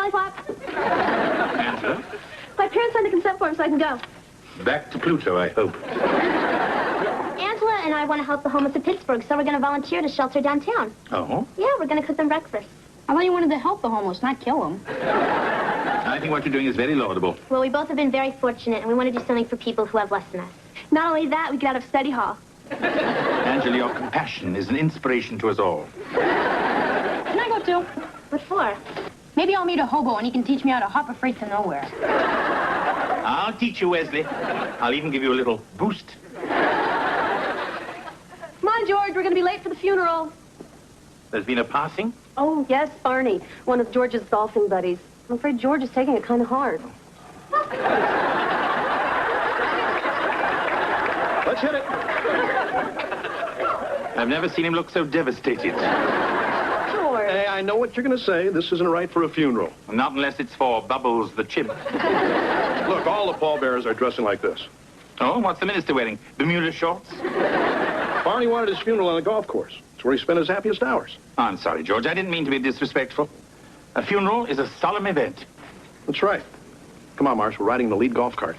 Lollipop. Angela? My parents signed the consent form so I can go. Back to Pluto, I hope. Angela and I want to help the homeless of Pittsburgh, so we're going to volunteer to shelter downtown. Oh? Yeah, we're going to cook them breakfast. I thought you wanted to help the homeless, not kill them. I think what you're doing is very laudable. Well, we both have been very fortunate, and we want to do something for people who have less than us. Not only that, we get out of study hall. Angela, your compassion is an inspiration to us all. Can I go too? What for? Maybe I'll meet a hobo and he can teach me how to hop a freight to nowhere. I'll teach you, Wesley. I'll even give you a little boost. Come on, George, we're going to be late for the funeral. There's been a passing? Oh, yes, Barney, one of George's golfing buddies. I'm afraid George is taking it kind of hard. Let's hit it. I've never seen him look so devastated. George. Hey, I know what you're going to say. This isn't right for a funeral. Not unless it's for Bubbles the chimp. Look, all the pallbearers are dressing like this. Oh, what's the minister wearing? Bermuda shorts? Barney wanted his funeral on a golf course. It's where he spent his happiest hours. I'm sorry, George. I didn't mean to be disrespectful. A funeral is a solemn event. That's right. Come on, Marsh. We're riding the lead golf cart.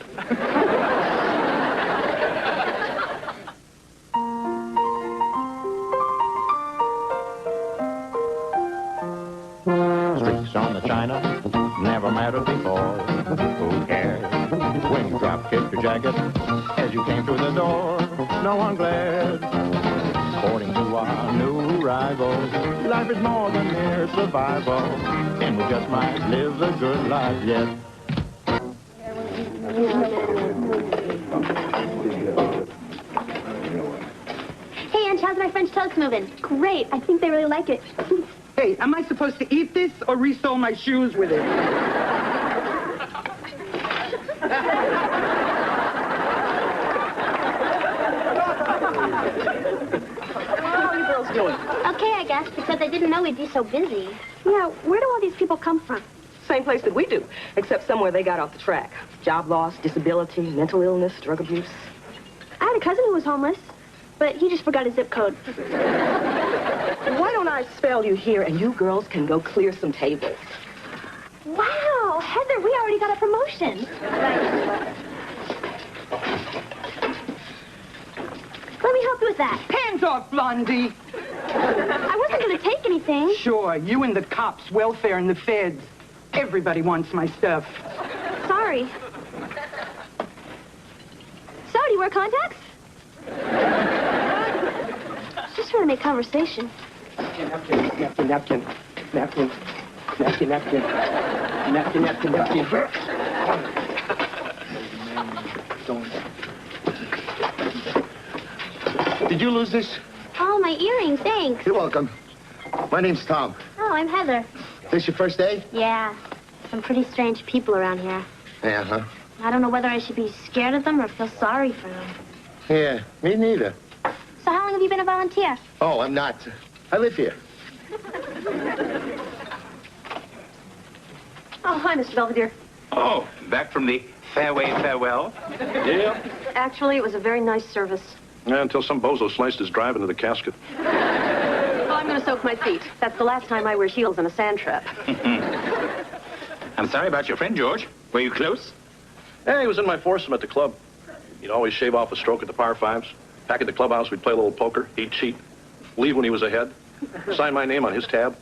Streaks on the china never mattered before. Who cares when you drop kicked your jacket as you came through the door? No one glared. According to our new rivals, life is more than mere survival, and we just might live a good life yet. Hey, Ange, how's my French toast moving? Great. I think they really like it. Hey, am I supposed to eat this or resole my shoes with it? How are you girls doing? Okay, I guess, because I didn't know we'd be so busy. Yeah, where do all these people come from? Same place that we do, except somewhere they got off the track. Job loss, disability, mental illness, drug abuse. I had a cousin who was homeless, but he just forgot his zip code. Why don't I spell you here and you girls can go clear some tables? Wow, Heather, we already got a promotion. Right. Let me help you with that. Hands off, Blondie. I wasn't going to take anything. Sure, you and the cops, welfare, and the feds. Everybody wants my stuff. Sorry. So, do you wear contacts? Just trying to make conversation. Napkin, napkin, napkin, napkin, napkin, napkin, napkin, napkin, napkin. Did you lose this? Oh, my earring, thanks. You're welcome. My name's Tom. Oh, I'm Heather. This your first day? Yeah, some pretty strange people around here. Yeah, huh? I don't know whether I should be scared of them or feel sorry for them. Yeah, me neither. So how long have you been a volunteer? Oh, I'm not. I live here. Oh, hi, Mr. Belvedere. Oh, back from the fairway farewell? Yeah. Actually, it was a very nice service. Yeah, until some bozo sliced his drive into the casket. Oh, I'm going to soak my feet. That's the last time I wear heels in a sand trap. I'm sorry about your friend, George. Were you close? Hey, he was in my foursome at the club. He'd always shave off a stroke at the par fives. Back at the clubhouse, we'd play a little poker. He'd cheat. Leave when he was ahead. Sign my name on his tab.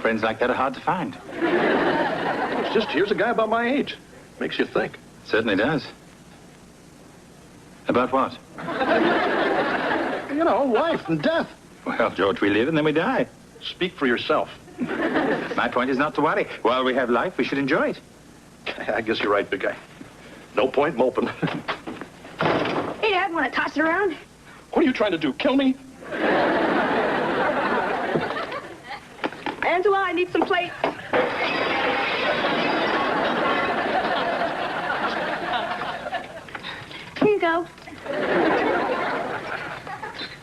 Friends like that are hard to find. It's just, here's a guy about my age. Makes you think. Certainly does. About what? You know, life and death. Well, George, we live and then we die. Speak for yourself. My point is not to worry. While we have life, we should enjoy it. I guess you're right, big guy. No point moping. Hey, Dad, want to toss it around? What are you trying to do, kill me? Angela, I need some plates. Here you go.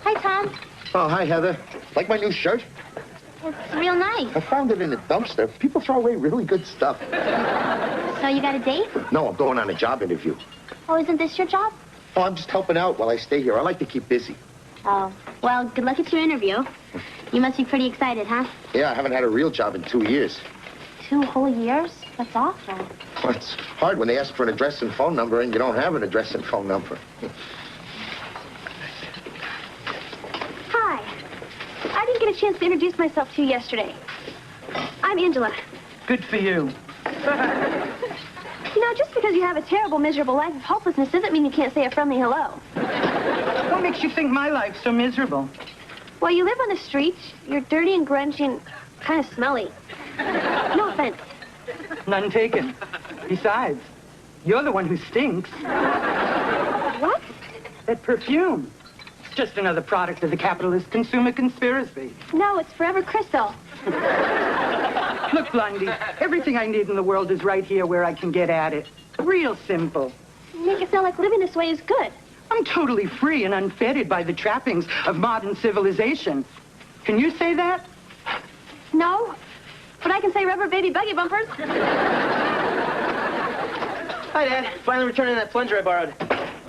Hi, Tom. Oh, hi, Heather. Like my new shirt? It's real nice. I found it in a dumpster. People throw away really good stuff. So you got a date? No, I'm going on a job interview. Oh, isn't this your job? Oh, I'm just helping out while I stay here. I like to keep busy. Oh, well, good luck at your interview. You must be pretty excited, huh? Yeah, I haven't had a real job in 2 years. 2 whole years? That's awful. Well, it's hard when they ask for an address and phone number and you don't have an address and phone number. Hi. I didn't get a chance to introduce myself to you yesterday. I'm Angela. Good for you. You know, just because you have a terrible, miserable life of hopelessness doesn't mean you can't say a friendly hello. What makes you think my life's so miserable? Well, you live on the streets. You're dirty and grungy and kind of smelly. No offense. None taken. Besides, you're the one who stinks. What? That perfume. It's just another product of the capitalist consumer conspiracy. No, it's Forever Crystal. Look, Blondie, everything I need in the world is right here where I can get at it. Real simple. You make it sound like living this way is good. I'm totally free and unfettered by the trappings of modern civilization. Can you say that? No, but I can say rubber baby buggy bumpers. Hi, Dad. Finally returning that plunger I borrowed.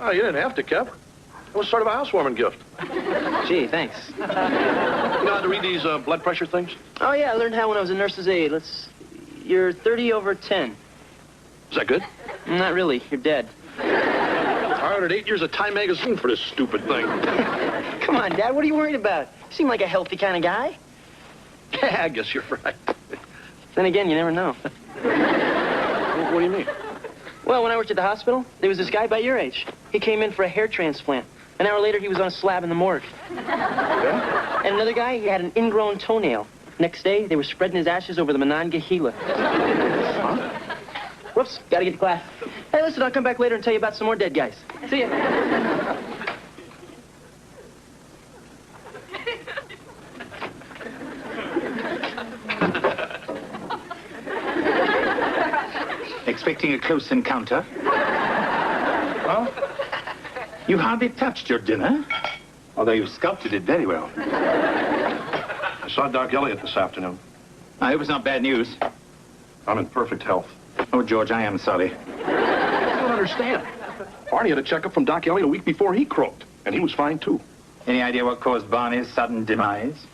Oh, you didn't have to, Kev. It was sort of a housewarming gift. Gee, thanks. You know how to read these blood pressure things? Oh, yeah, I learned how when I was a nurse's aide. You're 30/10. Is that good? Not really. You're dead. I ordered 8 years of Time magazine for this stupid thing. Come on, Dad. What are you worried about? You seem like a healthy kind of guy. Yeah, I guess you're right. Then again, you never know. What do you mean? Well, when I worked at the hospital, there was this guy by your age. He came in for a hair transplant. An hour later, he was on a slab in the morgue. Yeah? And another guy, he had an ingrown toenail. Next day, they were spreading his ashes over the Monongahela. Huh? Whoops, gotta get to class. Hey, listen, I'll come back later and tell you about some more dead guys. See ya. Expecting a close encounter? Well, you hardly touched your dinner, although you sculpted it very well. I saw Doc Elliott this afternoon. I hope it's not bad news. I'm in perfect health. Oh, George, I am sorry. I don't understand. Barney had a checkup from Doc Elliott a week before he croaked, and he was fine, too. Any idea what caused Barney's sudden demise?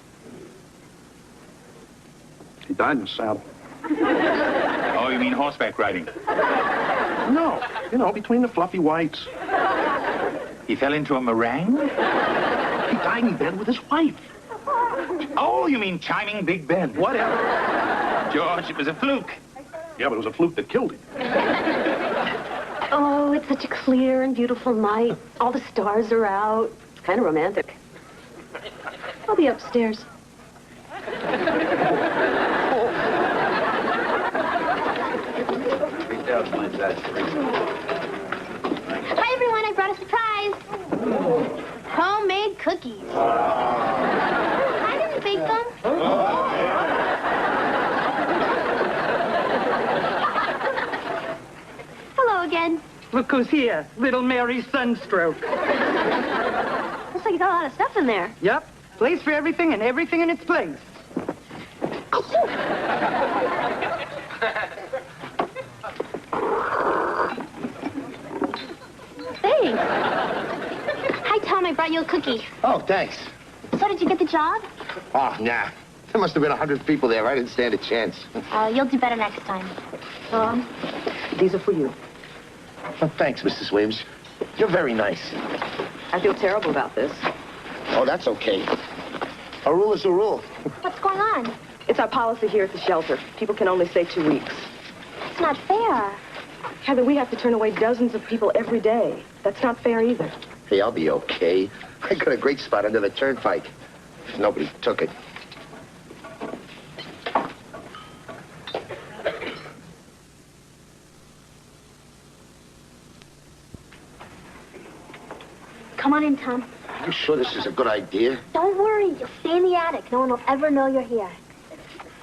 He died in the saddle. Oh, you mean horseback riding? No, you know, between the fluffy whites. He fell into a meringue? He died in bed with his wife. Oh, you mean chiming Big Ben? Whatever. George, it was a fluke. Yeah, but it was a fluke that killed him. Oh, it's such a clear and beautiful night. All the stars are out. It's kind of romantic. I'll be upstairs. Hi, everyone. I brought a surprise. Homemade cookies. I didn't bake them. Hello again. Look who's here. Little Mary Sunstroke. Looks like you got a lot of stuff in there. Yep. Place for everything and everything in its place. Thanks. Hi, Tom. I brought you a cookie. Oh, thanks. So did you get the job? Oh, nah. There must have been 100 people there. I didn't stand a chance. You'll do better next time. These are for you. Oh, thanks, Mrs. Williams. You're very nice. I feel terrible about this. Oh, that's okay. A rule is a rule. What's going on? It's our policy here at the shelter. People can only stay 2 weeks. It's not fair. Heather, we have to turn away dozens of people every day. That's not fair either. Hey, I'll be okay. I got a great spot under the turnpike. Nobody took it. Come on in, Tom. You sure this is a good idea? Don't worry. You'll stay in the attic. No one will ever know you're here.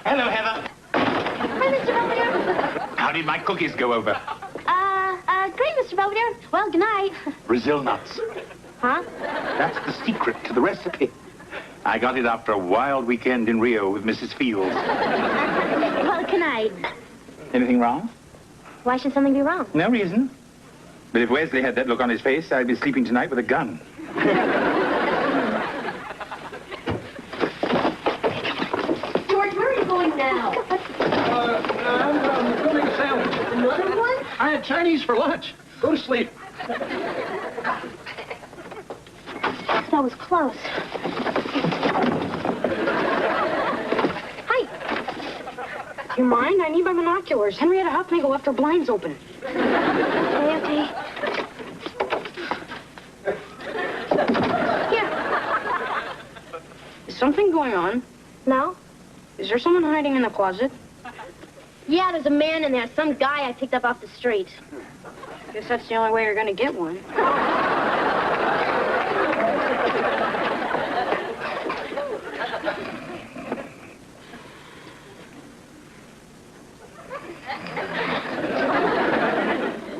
Hello, Heather. Hi, Mr. Belvedere. How did my cookies go over? Great, Mr. Belvedere. Well, good night. Brazil nuts. Huh? That's the secret to the recipe. I got it after a wild weekend in Rio with Mrs. Fields. Well, good night. Anything wrong? Why should something be wrong? No reason. But if Wesley had that look on his face, I'd be sleeping tonight with a gun. George, where are you going now? I had Chinese for lunch. Go to sleep. That was close. Hi. You mind? I need my binoculars. Henrietta helped me go after blinds open. Okay. Here. Is something going on? No? Is there someone hiding in the closet? Yeah, there's a man in there. Some guy I picked up off the street. Guess that's the only way you're gonna get one.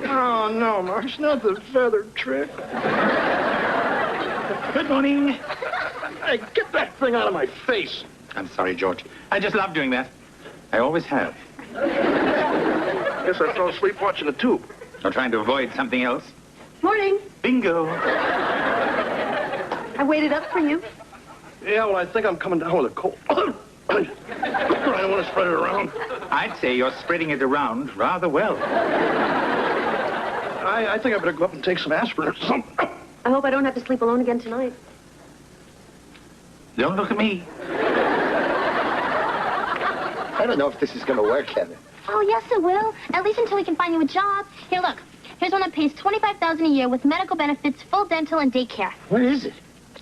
Oh, no, Marsh, not the feather trick. Good morning. Hey, get that thing out of my face. I'm sorry, George. I just love doing that. I always have. Guess I fell asleep watching the tube. Or trying to avoid something else. Morning. Bingo. I waited up for you. Yeah, well, I think I'm coming down with a cold. I don't want to spread it around. I'd say you're spreading it around rather well. I think I better go up and take some aspirin or something. I hope I don't have to sleep alone again tonight. Don't look at me. I don't know if this is going to work, Heather. Oh, yes, it will. At least until we can find you a job. Here, look. Here's one that pays $25,000 a year with medical benefits, full dental, and daycare. What is it?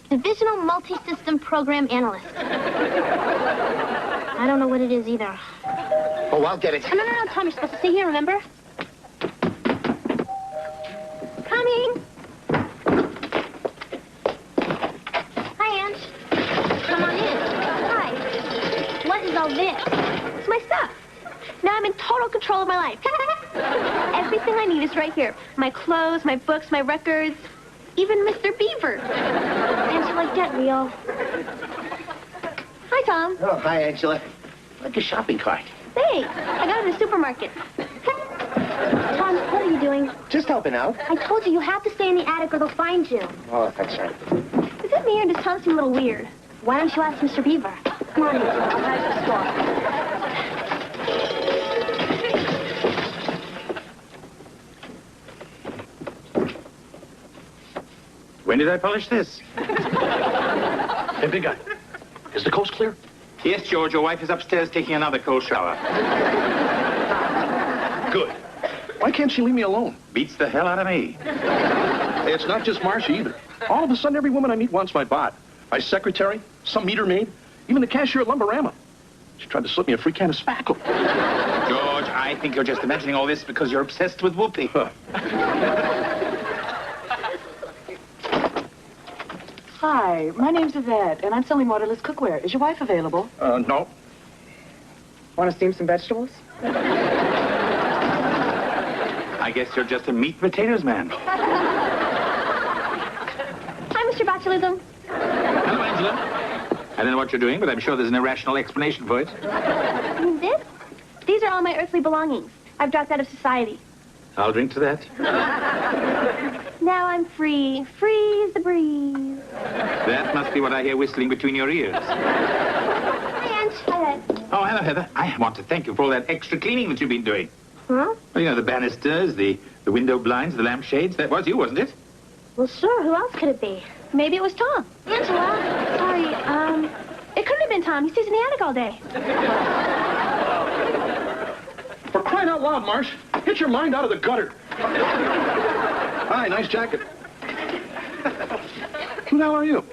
Divisional Multi-System Program Analyst. I don't know what it is either. Oh, I'll get it. Oh, no, Tom, you're supposed to stay here, remember? Coming. Hi, Ange. Come on in. Hi. What is all this? It's my stuff. Now I'm in total control of my life. Everything I need is right here. My clothes, my books, my records, even Mr. Beaver. Angela, get real. Hi, Tom. Oh, hi, Angela. Like a shopping cart. Hey, I got it in the supermarket. Tom, what are you doing? Just helping out. I told you have to stay in the attic or they'll find you. Oh, that's right. Is it me or does Tom seem a little weird? Why don't you ask Mr. Beaver? Come on, Angela. I'll hide the store. When did I polish this? Hey, big guy, is the coast clear? Yes, George, your wife is upstairs taking another cold shower. Good. Why can't she leave me alone? Beats the hell out of me. Hey, it's not just Marcia either. All of a sudden, every woman I meet wants my bot. My secretary, some meter maid, even the cashier at Lumberama. She tried to slip me a free can of spackle. George, I think you're just imagining all this because you're obsessed with Whoopi. Hi, my name's Yvette, and I'm selling waterless cookware. Is your wife available? No. Want to steam some vegetables? I guess you're just a meat and potatoes man. Hi, Mr. Botulism. Hello, Angela. I don't know what you're doing, but I'm sure there's an irrational explanation for it. You mean this? These are all my earthly belongings. I've dropped out of society. I'll drink to that. Now I'm free. Free as the breeze. That must be what I hear whistling between your ears. Hi, Ange. Hi, Ed. Oh, hello, Heather. I want to thank you for all that extra cleaning that you've been doing. Huh? Well, you know, the banisters, the window blinds, the lampshades. That was you, wasn't it? Well, sure. Who else could it be? Maybe it was Tom. Angela. Sorry, it couldn't have been Tom. He stays in the attic all day. For crying out loud, Marsh, get your mind out of the gutter. Hi, nice jacket. Who the hell are you?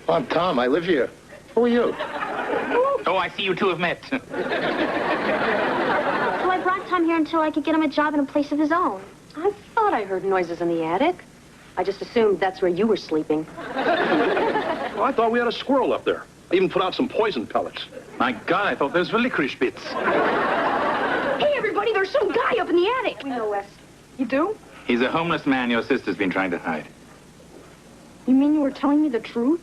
Oh, I'm Tom. I live here. Who are you? Oh, I see you two have met. So I brought Tom here until I could get him a job in a place of his own. I thought I heard noises in the attic. I just assumed that's where you were sleeping. Well, I thought we had a squirrel up there. I even put out some poison pellets. My God, I thought those were licorice bits. Hey, everybody, there's some guy up in the attic. We know, Wes. You do? He's a homeless man your sister's been trying to hide. You mean you were telling me the truth?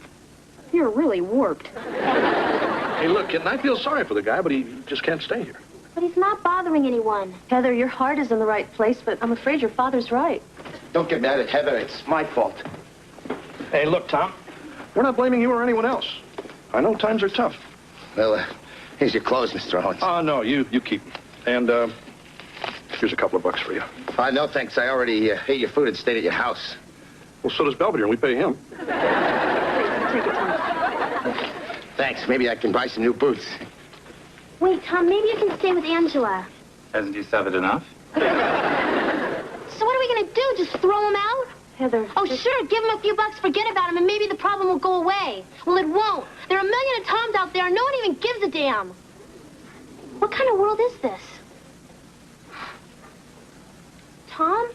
You're really warped. Hey, look, kid, I feel sorry for the guy, but he just can't stay here. But he's not bothering anyone. Heather, your heart is in the right place, but I'm afraid your father's right. Don't get mad at Heather. It's my fault. Hey, look, Tom, we're not blaming you or anyone else. I know times are tough. Well, here's your clothes, Mr. Owens. Oh, no, you keep them. And, Here's a couple of bucks for you. No, thanks. I already ate your food and stayed at your house. Well, so does Belvedere, and we pay him. Take it, Tom. Thanks. Maybe I can buy some new boots. Wait, Tom, maybe you can stay with Angela. Hasn't he suffered enough? So what are we going to do? Just throw him out? Heather. Oh, sure, give him a few bucks, forget about him, and maybe the problem will go away. Well, it won't. There are a million of Toms out there, and no one even gives a damn. What kind of world is this? Tom?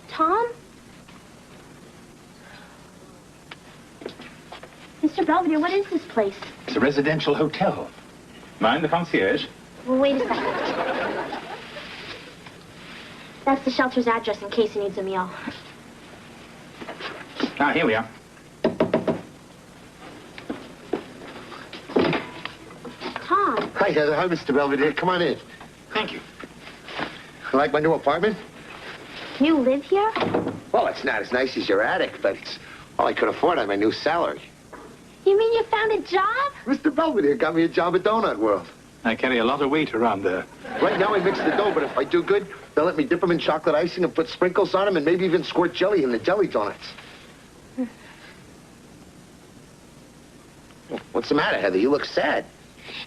Tom? Mr. Belvedere, what is this place? It's a residential hotel. Mind the concierge? Well, wait a second. That's the shelter's address in case he needs a meal. Ah, here we are. Tom. Hi, Heather. Hi, Mr. Belvedere. Come on in. Thank you. You like my new apartment? You live here? Well, it's not as nice as your attic, but it's all I could afford on my new salary. You mean you found a job? Mr. Belvedere got me a job at Donut World. I carry a lot of weight around there. Right now I mix the dough, but if I do good, they'll let me dip them in chocolate icing and put sprinkles on them and maybe even squirt jelly in the jelly donuts. What's the matter, Heather? You look sad.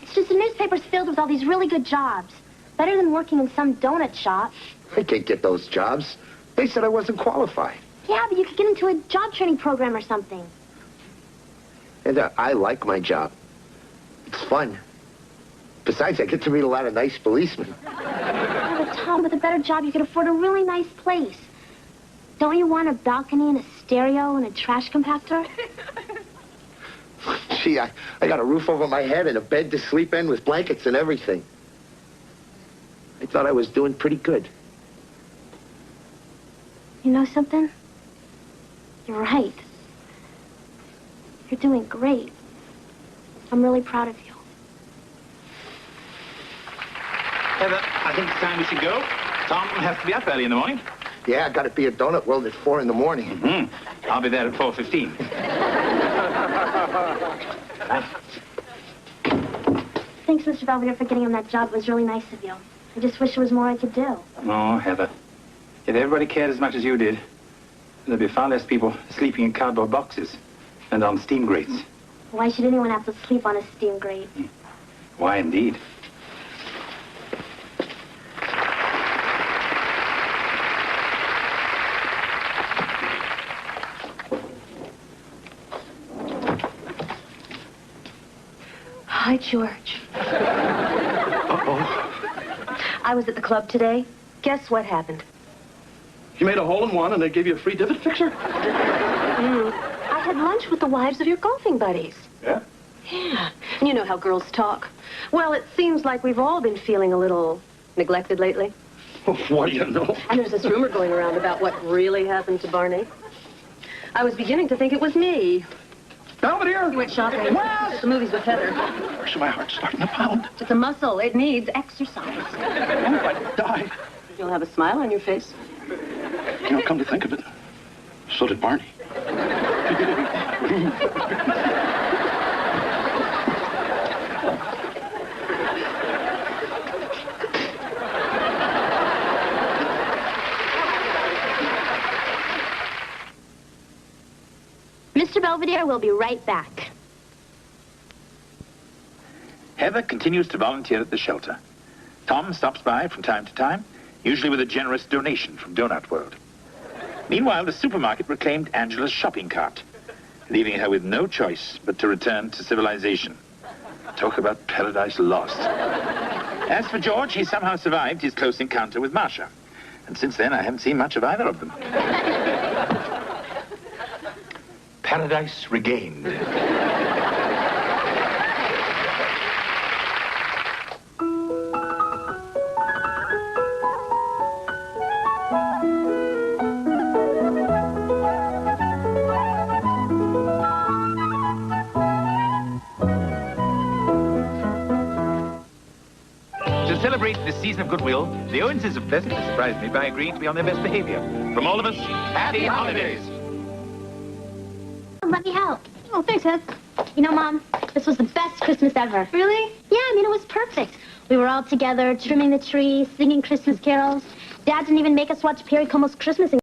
It's just the newspaper's filled with all these really good jobs. Better than working in some donut shop. I can't get those jobs. They said I wasn't qualified. Yeah, but you could get into a job training program or something. And I like my job. It's fun. Besides, I get to meet a lot of nice policemen. Yeah, but Tom, with a better job, you could afford a really nice place. Don't you want a balcony and a stereo and a trash compactor? Gee, I got a roof over my head and a bed to sleep in with blankets and everything. I thought I was doing pretty good. You know something? You're right. You're doing great. I'm really proud of you. Heather, I think it's time we should go. Tom has to be up early in the morning. Yeah, I got to be at Donut World at 4 in the morning. Mm-hmm. I'll be there at 4:15. Thanks, Mr. Belvedere, for getting him that job. It was really nice of you. I just wish there was more I could do. Oh, Heather. If everybody cared as much as you did, there'd be far less people sleeping in cardboard boxes and on steam grates. Why should anyone have to sleep on a steam grate? Why, indeed. Hi, George. Uh-oh. I was at the club today. Guess what happened? You made a hole-in-one and they gave you a free divot fixer? I had lunch with the wives of your golfing buddies. Yeah? Yeah. And you know how girls talk. Well, it seems like we've all been feeling a little neglected lately. What do you know? And there's this rumor going around about what really happened to Barney. I was beginning to think it was me. Belvedere! He went shopping. Well, at the movies with Heather. Actually, my heart's starting to pound. It's a muscle. It needs exercise. Oh, I'd die. You'll have a smile on your face. You know, come to think of it, so did Barney. Mr. Belvedere, we'll be right back. Heather continues to volunteer at the shelter. Tom stops by from time to time, usually with a generous donation from Donut World. Meanwhile, the supermarket reclaimed Angela's shopping cart, leaving her with no choice but to return to civilization. Talk about paradise lost. As for George, he somehow survived his close encounter with Marcia. And since then, I haven't seen much of either of them. Paradise regained. To celebrate this season of goodwill, the Owenses have pleasantly surprised me by agreeing to be on their best behavior. From all of us, happy holidays! Let me help. Oh, thanks, Ed. You know, Mom, this was the best Christmas ever. Really? Yeah, I mean, it was perfect. We were all together, trimming the tree, singing Christmas carols. Dad didn't even make us watch Perry Como's Christmas